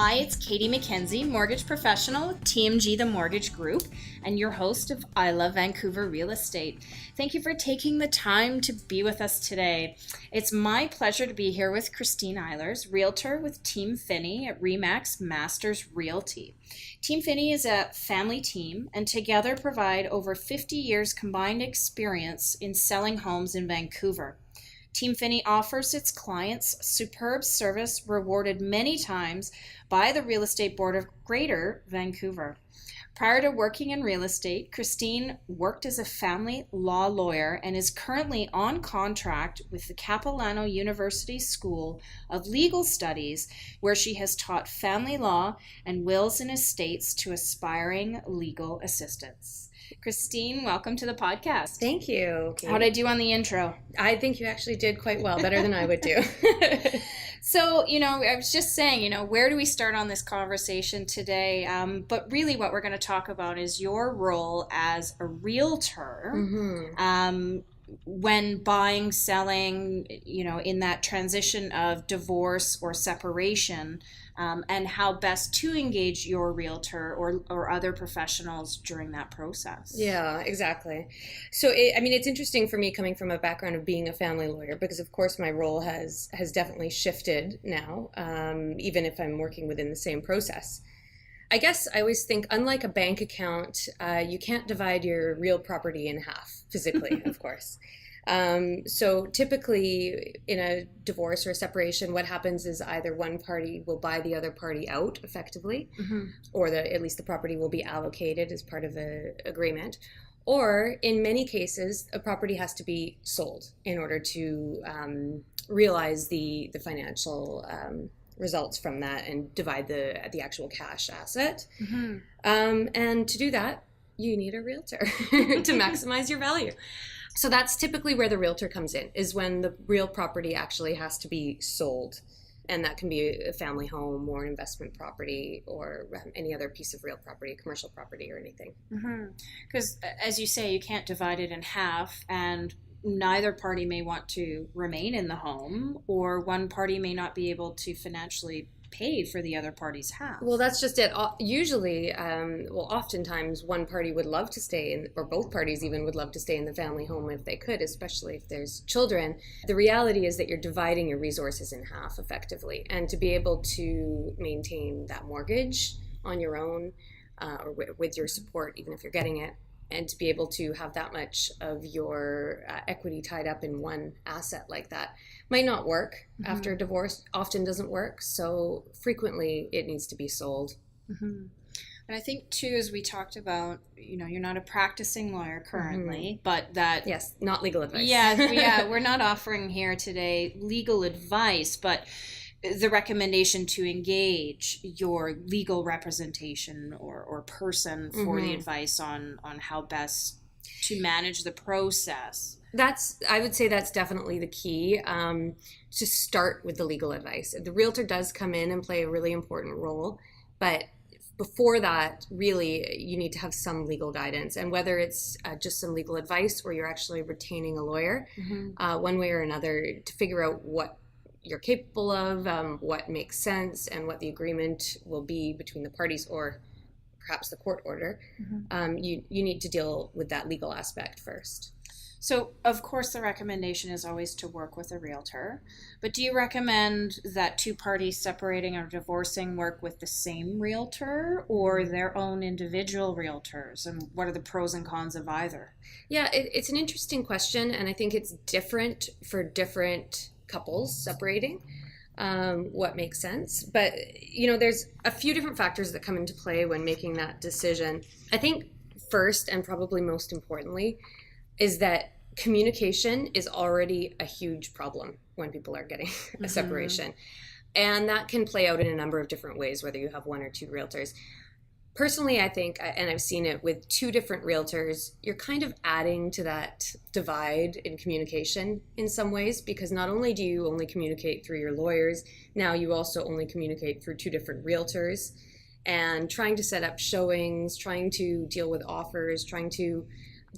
Hi, it's Katy Mackenzie, mortgage professional with TMG The Mortgage Group, and your host of I Love Vancouver Real Estate. Thank you for taking the time to be with us today. It's my pleasure to be here with Christine Eilers, Realtor with Team Finney at RE/MAX Masters Realty. Team Finney is a family team and together provide over 50 years combined experience in selling homes in Vancouver. Team Finney offers its clients superb service rewarded many times by the Real Estate Board of Greater Vancouver. Prior to working in real estate, Christine worked as a family law lawyer and is currently on contract with the Capilano University School of Legal Studies, where she has taught family law and wills and estates to aspiring legal assistants. Christine, welcome to the podcast. Thank you. How did I do on the intro? I think you actually did quite well, better than I would do. So, I was just saying, where do we start on this conversation today? But really what we're going to talk about is your role as a realtor. When buying, selling, in that transition of divorce or separation, and how best to engage your realtor or other professionals during that process. Yeah, exactly. So, it's interesting for me coming from a background of being a family lawyer, because of course my role has definitely shifted now, even if I'm working within the same process. I guess I always think, unlike a bank account, you can't divide your real property in half, physically, of course. So typically in a divorce or a separation, what happens is either one party will buy the other party out effectively, or at least the property will be allocated as part of an agreement. Or in many cases, a property has to be sold in order to realize the financial results from that and divide the actual cash asset. And to do that, you need a realtor to maximize your value. So that's typically where the realtor comes in, is when the real property actually has to be sold. And that can be a family home or an investment property or any other piece of real property, commercial property or anything. Because as you say, you can't divide it in half, and neither party may want to remain in the home, or one party may not be able to financially pay for the other party's half. Well, that's just it. Usually, oftentimes one party would love to stay in, or both parties even would love to stay in the family home if they could, especially if there's children. The reality is that you're dividing your resources in half effectively, and to be able to maintain that mortgage on your own, or with your support, even if you're getting it, and to be able to have that much of your equity tied up in one asset like that might not work after a divorce, often doesn't work. So frequently it needs to be sold. And I think too, as we talked about, you're not a practicing lawyer currently, but that... Yes, not legal advice. Yeah, we're not offering here today legal advice, but the recommendation to engage your legal representation or person for the advice on how best to manage the process. I would say that's definitely the key, to start with the legal advice. The realtor does come in and play a really important role, but before that, really, you need to have some legal guidance. And whether it's just some legal advice or you're actually retaining a lawyer, one way or another, to figure out what you're capable of, what makes sense, and what the agreement will be between the parties, or perhaps the court order, you need to deal with that legal aspect first. So, of course, the recommendation is always to work with a realtor, but do you recommend that two parties separating or divorcing work with the same realtor or their own individual realtors? And what are the pros and cons of either? Yeah, it's an interesting question, and I think it's different for different couples separating, what makes sense. But, there's a few different factors that come into play when making that decision. I think first, and probably most importantly, is that communication is already a huge problem when people are getting a separation. And that can play out in a number of different ways, whether you have one or two realtors. Personally, I think, and I've seen it with two different realtors, you're kind of adding to that divide in communication in some ways, because not only do you only communicate through your lawyers, now you also only communicate through two different realtors, and trying to set up showings, trying to deal with offers, trying to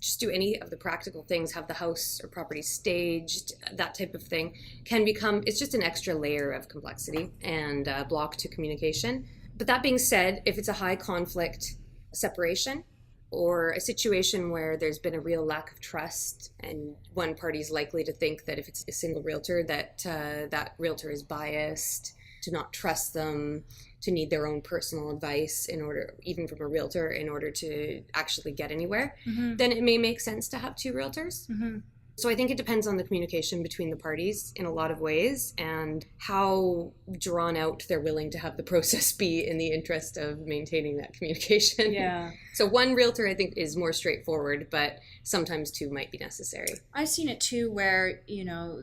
just do any of the practical things, have the house or property staged, that type of thing, can become, it's just an extra layer of complexity and block to communication. But that being said, if it's a high conflict separation or a situation where there's been a real lack of trust and one party is likely to think that if it's a single realtor that that realtor is biased, to not trust them, to need their own personal advice in order, even from a realtor, in order to actually get anywhere, then it may make sense to have two realtors. So I think it depends on the communication between the parties in a lot of ways and how drawn out they're willing to have the process be in the interest of maintaining that communication. Yeah. So one realtor I think is more straightforward, but sometimes two might be necessary. I've seen it too where, you know,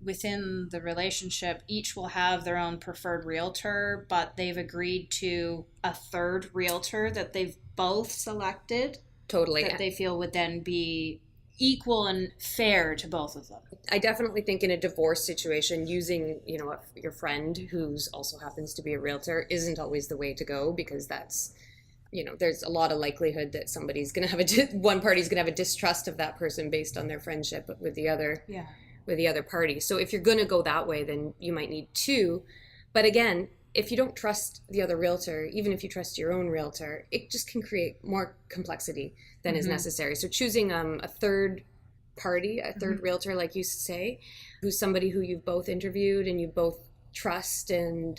within the relationship, each will have their own preferred realtor, but they've agreed to a third realtor that they've both selected. Totally. That they feel would then be equal and fair to both of them. I definitely think in a divorce situation, using, you know, your friend who's also happens to be a realtor isn't always the way to go, because that's, you know, there's a lot of likelihood that somebody's going to have one party's going to have a distrust of that person based on their friendship with the other. Yeah. With the other party. So if you're going to go that way, then you might need two. But again, if you don't trust the other realtor, even if you trust your own realtor, it just can create more complexity than is necessary. So choosing a third party, a third realtor, like you say, who's somebody who you've both interviewed and you both trust and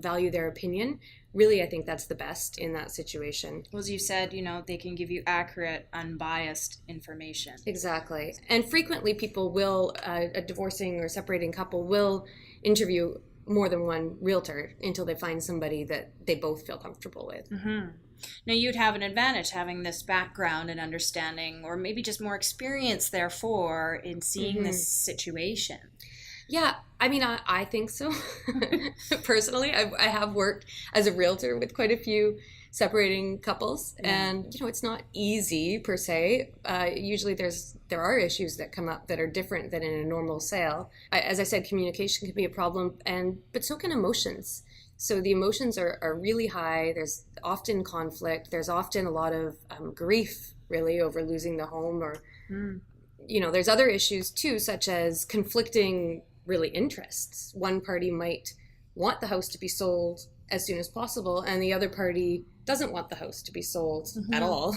value their opinion, really, I think that's the best in that situation. Well, as you said, you know, they can give you accurate, unbiased information. Exactly. And frequently people will, a divorcing or separating couple will interview more than one realtor until they find somebody that they both feel comfortable with. Now, you'd have an advantage having this background and understanding, or maybe just more experience, therefore, in seeing this situation. Yeah, I mean, I think so. Personally, I have worked as a realtor with quite a few separating couples, and you know, it's not easy per se. Usually, there are issues that come up that are different than in a normal sale. As I said, communication can be a problem, but so can emotions. So the emotions are really high. There's often conflict. There's often a lot of grief, really, over losing the home, or you know, there's other issues too, such as conflicting really interests. One party might want the house to be sold as soon as possible, and the other party doesn't want the house to be sold at all,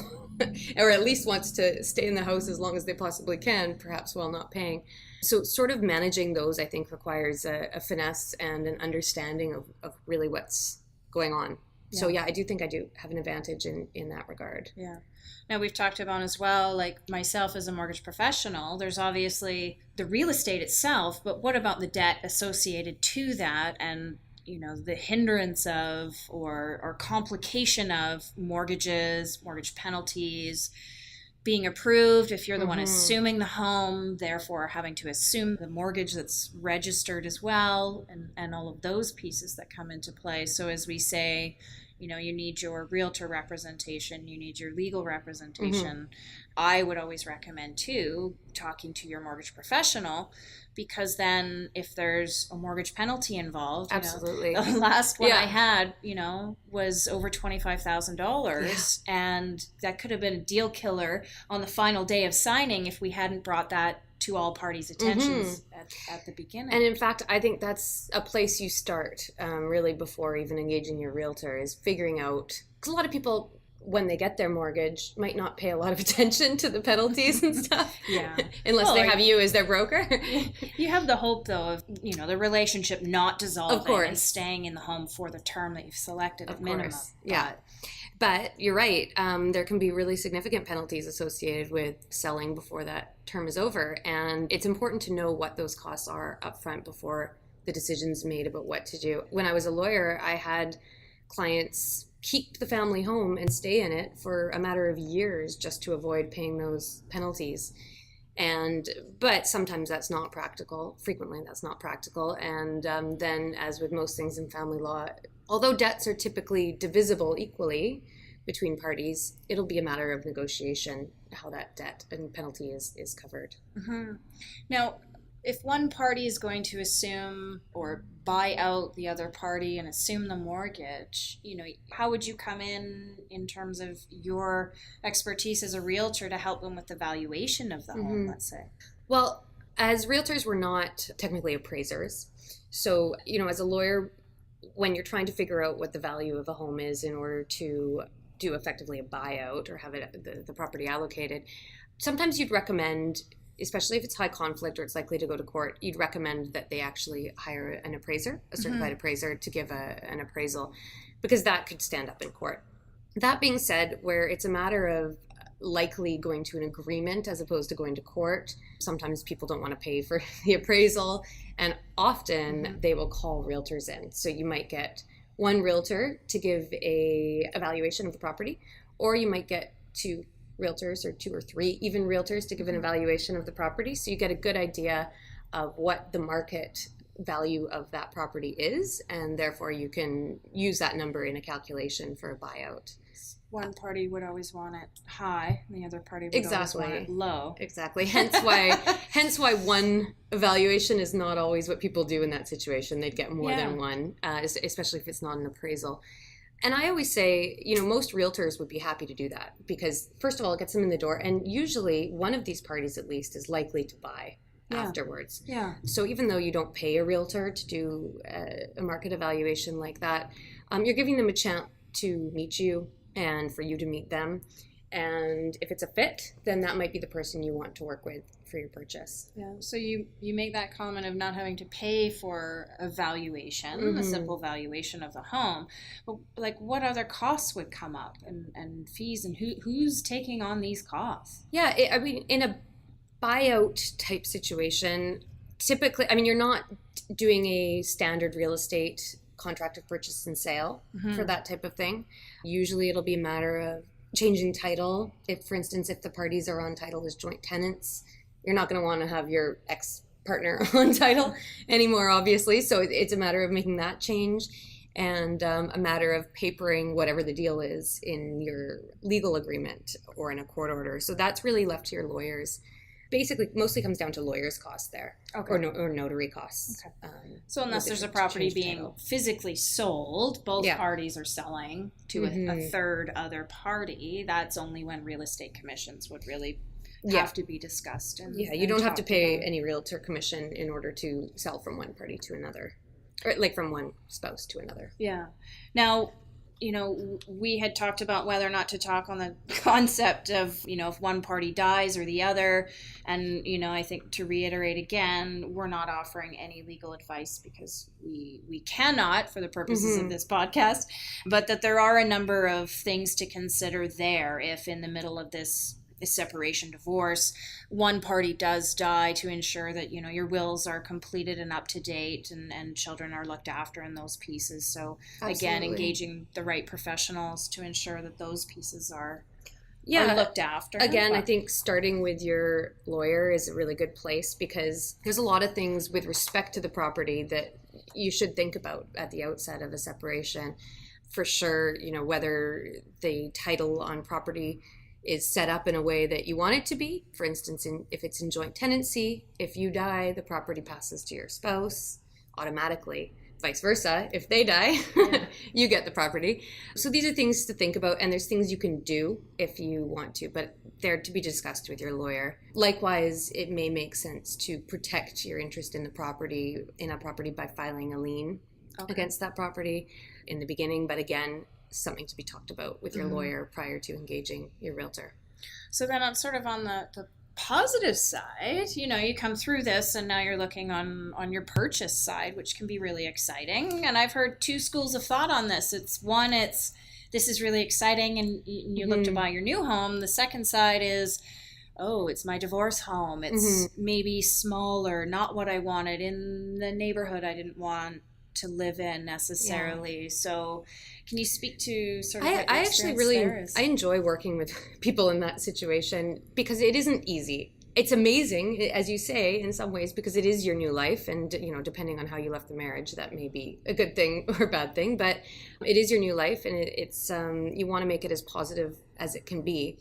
or at least wants to stay in the house as long as they possibly can, perhaps while not paying. So sort of managing those, I think, requires a finesse and an understanding of really what's going on. Yeah. So yeah, I do think I do have an advantage in that regard. Yeah. Now, we've talked about as well, like myself as a mortgage professional, there's obviously the real estate itself, but what about the debt associated to that, and, you know, the hindrance of or complication of mortgages, mortgage penalties, being approved if you're the one assuming the home, therefore having to assume the mortgage that's registered as well, and all of those pieces that come into play. So as we say, you know, you need your realtor representation, you need your legal representation. I would always recommend too talking to your mortgage professional, because then if there's a mortgage penalty involved, absolutely, you know, the last one I had, you know, was over $25,000, and that could have been a deal killer on the final day of signing if we hadn't brought that to all parties' attentions at the beginning. And in fact, I think that's a place you start really before even engaging your realtor, is figuring out, because a lot of people, when they get their mortgage, might not pay a lot of attention to the penalties and stuff. Unless they have you as their broker. You have the hope, though, of, you know, the relationship not dissolving and staying in the home for the term that you've selected at minimum. But you're right. There can be really significant penalties associated with selling before that term is over. And it's important to know what those costs are up front before the decision's made about what to do. When I was a lawyer, I had clients keep the family home and stay in it for a matter of years just to avoid paying those penalties. But sometimes that's not practical. Frequently that's not practical. And then, as with most things in family law, although debts are typically divisible equally between parties, it'll be a matter of negotiation how that debt and penalty is covered. Now, if one party is going to assume or buy out the other party and assume the mortgage, how would you come in terms of your expertise as a realtor to help them with the valuation of the home, let's say? Well, as realtors, we're not technically appraisers. So, as a lawyer, when you're trying to figure out what the value of a home is in order to do effectively a buyout or have the property allocated, sometimes you'd recommend, especially if it's high conflict or it's likely to go to court, you'd recommend that they actually hire an appraiser, a certified appraiser, to give an appraisal, because that could stand up in court. That being said, where it's a matter of likely going to an agreement as opposed to going to court, sometimes people don't want to pay for the appraisal, and often they will call realtors in. So you might get one realtor to give a evaluation of the property, or you might get two realtors or two or three even realtors to give an evaluation of the property. So you get a good idea of what the market value of that property is, and therefore you can use that number in a calculation for a buyout. One party would always want it high, and the other party would always want it low. Exactly. Hence why one evaluation is not always what people do in that situation. They'd get more than one, especially if it's not an appraisal. And I always say, most realtors would be happy to do that because, first of all, it gets them in the door. And usually one of these parties, at least, is likely to buy afterwards. Yeah. So even though you don't pay a realtor to do a market evaluation like that, you're giving them a chance to meet you and for you to meet them. And if it's a fit, then that might be the person you want to work with for your purchase. Yeah. So you make that comment of not having to pay for a valuation, a simple valuation of the home. But what other costs would come up and fees, and who's taking on these costs? Yeah. In a buyout type situation, typically, you're not doing a standard real estate contract of purchase and sale for that type of thing. Usually it'll be a matter of changing title. If, for instance, if the parties are on title as joint tenants, you're not going to want to have your ex-partner on title anymore, obviously. So it's a matter of making that change, and a matter of papering whatever the deal is in your legal agreement or in a court order. So that's really left to your lawyers. Basically, mostly comes down to lawyers' costs there, or notary costs. Okay. So unless there's a property being physically sold, both parties are selling to a third other party, that's only when real estate commissions would really have to be discussed. You don't have to pay any realtor commission in order to sell from one party to another, or from one spouse to another. Yeah. Now, we had talked about whether or not to talk on the concept of, if one party dies or the other. And, I think to reiterate again, we're not offering any legal advice because we cannot for the purposes of this podcast, but that there are a number of things to consider there if in the middle of this separation, divorce, one party does die, to ensure that your wills are completed and up to date, and children are looked after in those pieces. So again, engaging the right professionals to ensure that those pieces are looked after. Again, I think starting with your lawyer is a really good place, because there's a lot of things with respect to the property that you should think about at the outset of a separation. For sure, whether the title on property is set up in a way that you want it to be. For instance, if it's in joint tenancy, if you die, the property passes to your spouse automatically. Vice versa, if they die, you get the property. So these are things to think about, and there's things you can do if you want to, but they're to be discussed with your lawyer. Likewise, it may make sense to protect your interest in a property by filing a lien against that property in the beginning, but again, something to be talked about with your lawyer prior to engaging your realtor. So then on the positive side, you come through this and now you're looking on your purchase side, which can be really exciting. And I've heard two schools of thought on this. It's this is really exciting and you look to buy your new home. The second side is, it's my divorce home. It's maybe smaller, not what I wanted, in the neighborhood I didn't want to live in necessarily. Yeah. So can you speak to sort of I actually really I enjoy working with people in that situation, because it isn't easy. It's amazing, as you say, in some ways, because it is your new life, and depending on how you left the marriage, that may be a good thing or a bad thing, but it is your new life, and it's you want to make it as positive as it can be.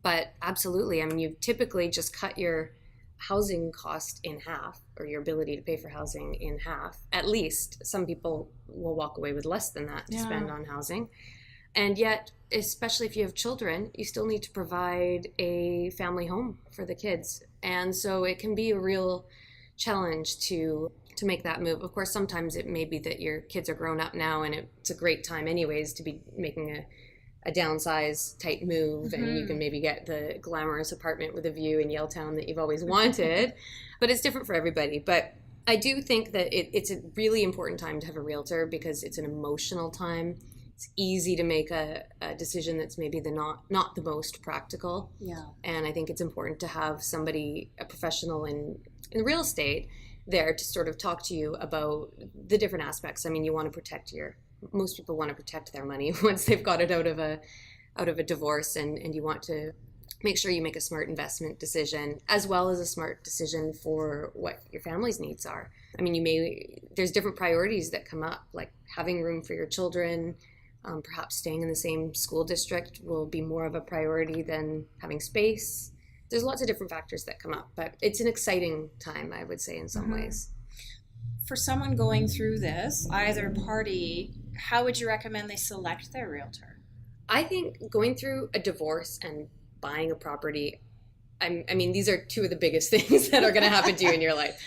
But absolutely, you typically just cut your housing cost in half, or your ability to pay for housing in half. At least some people will walk away with less than that to spend on housing. And yet, especially if you have children, you still need to provide a family home for the kids. And so it can be a real challenge to make that move. Of course, sometimes it may be that your kids are grown up now and it's a great time anyways to be making a downsize type move, and you can maybe get the glamorous apartment with a view in Yaletown that you've always wanted, but it's different for everybody. But I do think that it's a really important time to have a realtor because it's an emotional time. It's easy to make a decision that's maybe not the most practical. Yeah. And I think it's important to have somebody, a professional in real estate, there to sort of talk to you about the different aspects. I mean, you want to protect most people want to protect their money once they've got it out of a divorce, and you want to make sure you make a smart investment decision as well as a smart decision for what your family's needs are. I mean, there's different priorities that come up, like having room for your children, perhaps staying in the same school district will be more of a priority than having space. There's lots of different factors that come up, but it's an exciting time, I would say, in some ways. For someone going through this, either party, how would you recommend they select their realtor? I think going through a divorce and buying a property, I mean, these are two of the biggest things that are going to happen to you in your life.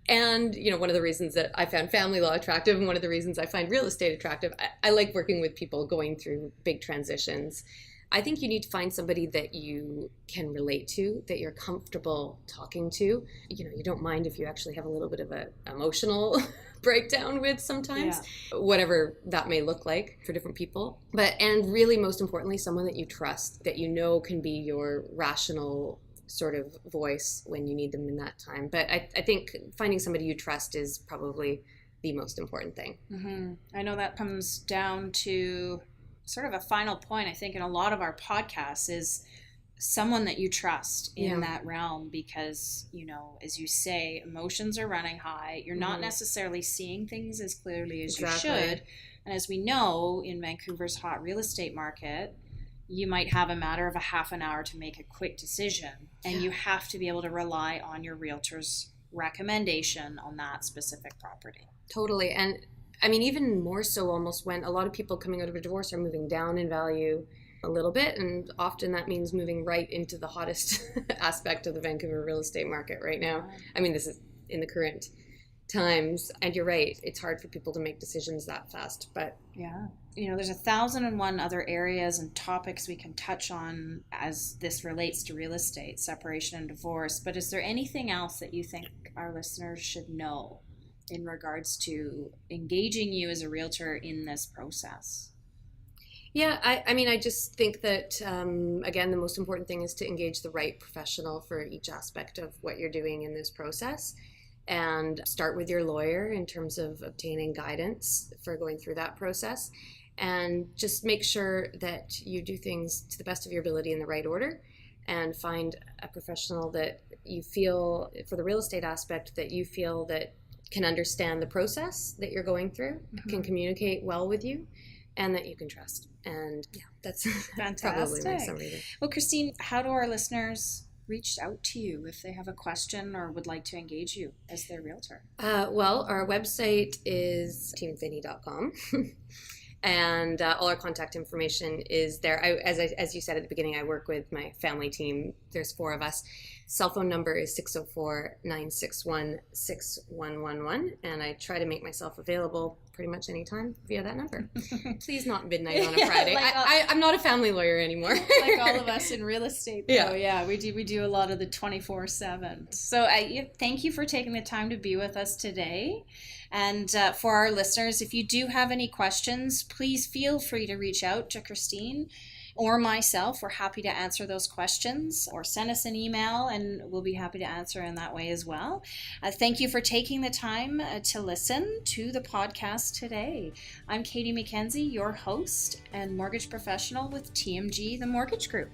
And, one of the reasons that I found family law attractive and one of the reasons I find real estate attractive, I like working with people going through big transitions. I think you need to find somebody that you can relate to, that you're comfortable talking to. You don't mind if you actually have a little bit of an emotional breakdown with sometimes, whatever that may look like for different people. And really, most importantly, someone that you trust, that can be your rational sort of voice when you need them in that time. But I think finding somebody you trust is probably the most important thing. Mm-hmm. I know that comes down to sort of a final point, I think, in a lot of our podcasts is someone that you trust in that realm, because, as you say, emotions are running high. You're not necessarily seeing things as clearly as you should. And as we know, in Vancouver's hot real estate market, you might have a matter of a half an hour to make a quick decision, and you have to be able to rely on your realtor's recommendation on that specific property. Totally. And I mean, even more so almost when a lot of people coming out of a divorce are moving down in value a little bit, and often that means moving right into the hottest aspect of the Vancouver real estate market right now. I mean, this is in the current times, and you're right, it's hard for people to make decisions that fast, but there's 1,001 other areas and topics we can touch on as this relates to real estate, separation and divorce, but is there anything else that you think our listeners should know in regards to engaging you as a realtor in this process? Yeah, I just think that, again, the most important thing is to engage the right professional for each aspect of what you're doing in this process, and start with your lawyer in terms of obtaining guidance for going through that process, and just make sure that you do things to the best of your ability in the right order, and find a professional that you feel, for the real estate aspect, that you feel that can understand the process that you're going through, can communicate well with you, and that you can trust. And that's fantastic. Probably my summary. Well, Christine, how do our listeners reach out to you if they have a question or would like to engage you as their realtor? Well, our website is teamfinney.com. And all our contact information is there. As you said at the beginning, I work with my family team. There's 4 of us. Cell phone number is 604-961-6111, and I try to make myself available pretty much anytime via that number. Please not midnight on a Friday. I'm not a family lawyer anymore. Like all of us in real estate, though. Yeah, we do a lot of the 24/7. So thank you for taking the time to be with us today. And for our listeners, if you do have any questions, please feel free to reach out to Christine or myself. We're happy to answer those questions, or send us an email and we'll be happy to answer in that way as well. Thank you for taking the time to listen to the podcast today. I'm Katy Mackenzie, your host and mortgage professional with TMG, the Mortgage Group.